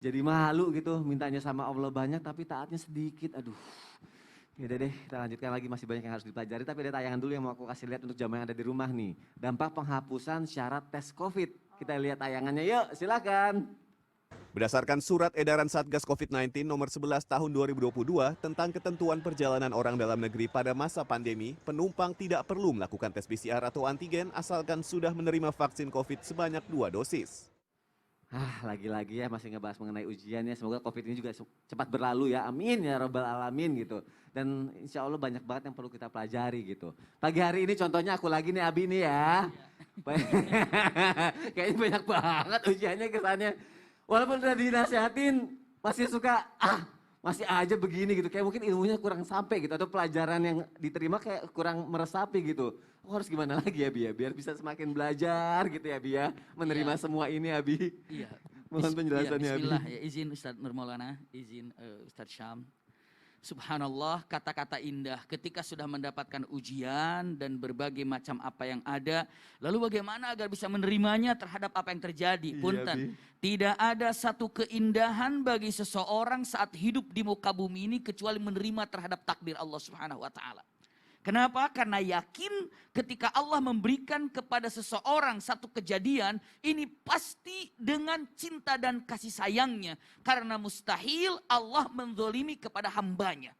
jadi malu gitu, mintanya sama Allah banyak tapi taatnya sedikit. Aduh. Yaudah deh, kita lanjutkan lagi, masih banyak yang harus dipelajari. Tapi ada tayangan dulu yang mau aku kasih lihat untuk jamaah yang ada di rumah nih. Dampak penghapusan syarat tes COVID. Kita lihat tayangannya yuk, silakan. Berdasarkan surat edaran Satgas COVID-19 nomor 11 tahun 2022 tentang ketentuan perjalanan orang dalam negeri pada masa pandemi, penumpang tidak perlu melakukan tes PCR atau antigen asalkan sudah menerima vaksin COVID sebanyak 2 dosis. Lagi-lagi ya masih ngebahas mengenai ujiannya. Semoga COVID ini juga cepat berlalu ya. Amin ya rabbal alamin gitu. Dan insya Allah banyak banget yang perlu kita pelajari gitu. Pagi hari ini contohnya aku lagi nih Abi nih ya. Kayaknya banyak banget ujiannya kesannya. Walaupun udah dinasihatin masih suka masih aja begini gitu. Kayak mungkin ilmunya kurang sampai gitu. Atau pelajaran yang diterima kayak kurang meresapi gitu. Oh, harus gimana lagi ya Bi ya, biar bisa semakin belajar gitu ya Bi ya, menerima semua ini Abi. Iya. Mohon penjelasannya Abi. Bismillah ya, izin Ustadz Nur Maulana, izin Ustadz Syam. Subhanallah, kata-kata indah ketika sudah mendapatkan ujian dan berbagai macam apa yang ada. Lalu bagaimana agar bisa menerimanya terhadap apa yang terjadi. Punten, tidak ada satu keindahan bagi seseorang saat hidup di muka bumi ini kecuali menerima terhadap takdir Allah Subhanahu wa Ta'ala. Kenapa? Karena yakin ketika Allah memberikan kepada seseorang satu kejadian, ini pasti dengan cinta dan kasih sayangnya. Karena mustahil Allah menzolimi kepada hambanya.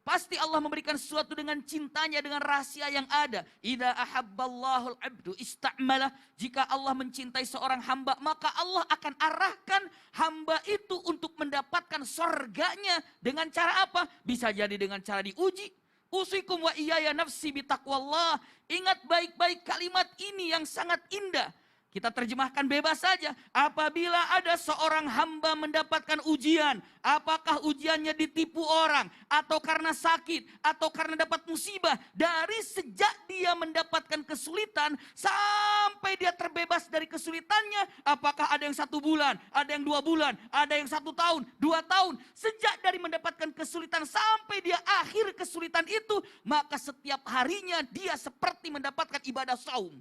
Pasti Allah memberikan sesuatu dengan cintanya, dengan rahasia yang ada. Idza ahabballahul abdu ista'malah. Jika Allah mencintai seorang hamba, maka Allah akan arahkan hamba itu untuk mendapatkan surganya. Dengan cara apa? Bisa jadi dengan cara diuji. Usikum wa iyaya nafsi bitaqwallah. Ingat baik-baik kalimat ini yang sangat indah. Kita terjemahkan bebas saja. Apabila ada seorang hamba mendapatkan ujian, apakah ujiannya ditipu orang, atau karena sakit, atau karena dapat musibah, dari sejak dia mendapatkan kesulitan sampai dia terbebas dari kesulitannya, apakah ada yang 1 bulan, ada yang 2 bulan, ada yang 1 tahun, 2 tahun, sejak dari mendapatkan kesulitan sampai dia akhir kesulitan itu, maka setiap harinya dia seperti mendapatkan ibadah saum.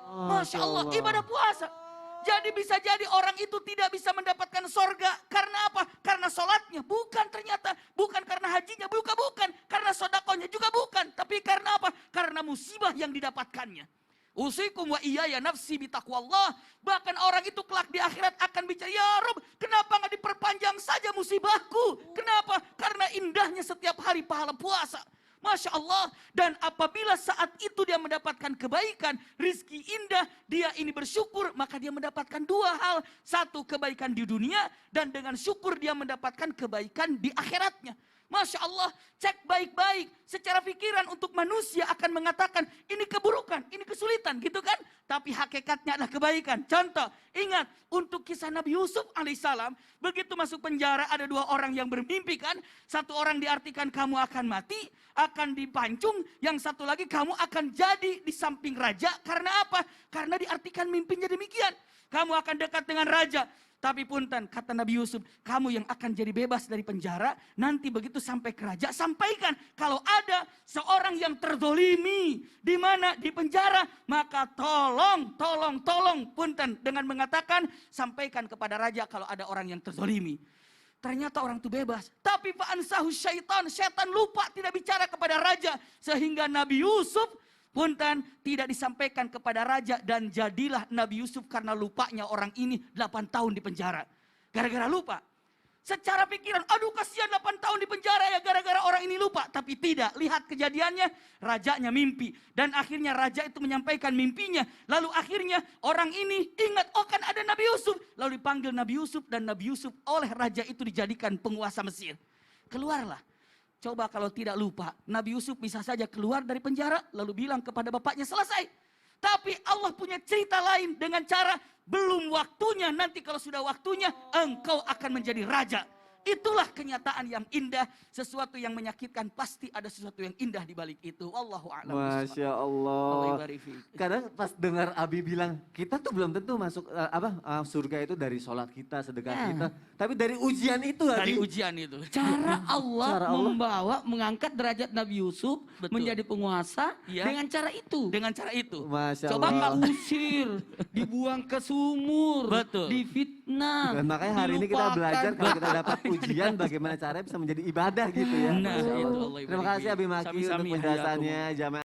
Masya Allah, ibadah puasa. Jadi bisa jadi orang itu tidak bisa mendapatkan sorga. Karena apa? Karena sholatnya. Bukan ternyata. Bukan karena hajinya. Bukan. Karena sodakonya juga bukan. Tapi karena apa? Karena musibah yang didapatkannya. Usikum wa iyaya nafsi bitaqwallah. Bahkan orang itu kelak di akhirat akan bicara, ya Rob, kenapa gak diperpanjang saja musibahku? Kenapa? Karena indahnya setiap hari pahala puasa. Masya Allah. Dan apabila saat itu dia mendapatkan kebaikan, rizki indah, dia ini bersyukur, maka dia mendapatkan 2 hal. 1, kebaikan di dunia, dan dengan syukur dia mendapatkan kebaikan di akhiratnya. Masya Allah, cek baik-baik. Secara pikiran untuk manusia akan mengatakan ini keburukan, ini kesulitan gitu kan. Tapi hakikatnya adalah kebaikan. Contoh, ingat untuk kisah Nabi Yusuf alaihissalam. Begitu masuk penjara ada 2 orang yang bermimpi kan. 1 orang diartikan kamu akan mati, akan dipancung. Yang 1 lagi kamu akan jadi di samping raja. Karena apa? Karena diartikan mimpinya demikian. Kamu akan dekat dengan raja. Tapi punten, kata Nabi Yusuf, kamu yang akan jadi bebas dari penjara, nanti begitu sampai ke raja, sampaikan kalau ada seorang yang terzolimi, di mana? Di penjara, maka tolong, punten, dengan mengatakan, sampaikan kepada raja kalau ada orang yang terzolimi. Ternyata orang itu bebas. Tapi fa'ansahu syaitan lupa tidak bicara kepada raja. Sehingga Nabi Yusuf punten tidak disampaikan kepada raja dan jadilah Nabi Yusuf karena lupanya orang ini 8 tahun di penjara. Gara-gara lupa. Secara pikiran, aduh kasihan 8 tahun di penjara ya gara-gara orang ini lupa. Tapi tidak, lihat kejadiannya, rajanya mimpi. Dan akhirnya raja itu menyampaikan mimpinya. Lalu akhirnya orang ini ingat, oh kan ada Nabi Yusuf. Lalu dipanggil Nabi Yusuf dan Nabi Yusuf oleh raja itu dijadikan penguasa Mesir. Keluarlah. Coba kalau tidak lupa, Nabi Yusuf bisa saja keluar dari penjara lalu bilang kepada bapaknya selesai. Tapi Allah punya cerita lain dengan cara belum waktunya, nanti kalau sudah waktunya engkau akan menjadi raja. Itulah kenyataan yang indah, sesuatu yang menyakitkan pasti ada sesuatu yang indah di balik itu. Wallahu a'lam. Masya Allah. Kadang pas dengar Abi bilang, kita tuh belum tentu masuk surga itu dari sholat kita, sedekah kita. Tapi dari ujian itu Dari ujian itu. Cara Allah membawa, mengangkat derajat Nabi Yusuf menjadi penguasa dengan cara itu. Dengan cara itu. Masya Coba Allah. usir, dibuang ke sumur, Betul. difitnah. Nah, Dan makanya hari ini kita dilupakan. belajar kalau kita dapat ujian bagaimana caranya bisa menjadi ibadah gitu ya. Nah, Masya Allah. itu Allah Terima kasih Abi Maki untuk Sami-sami, penjelasannya. Jamaah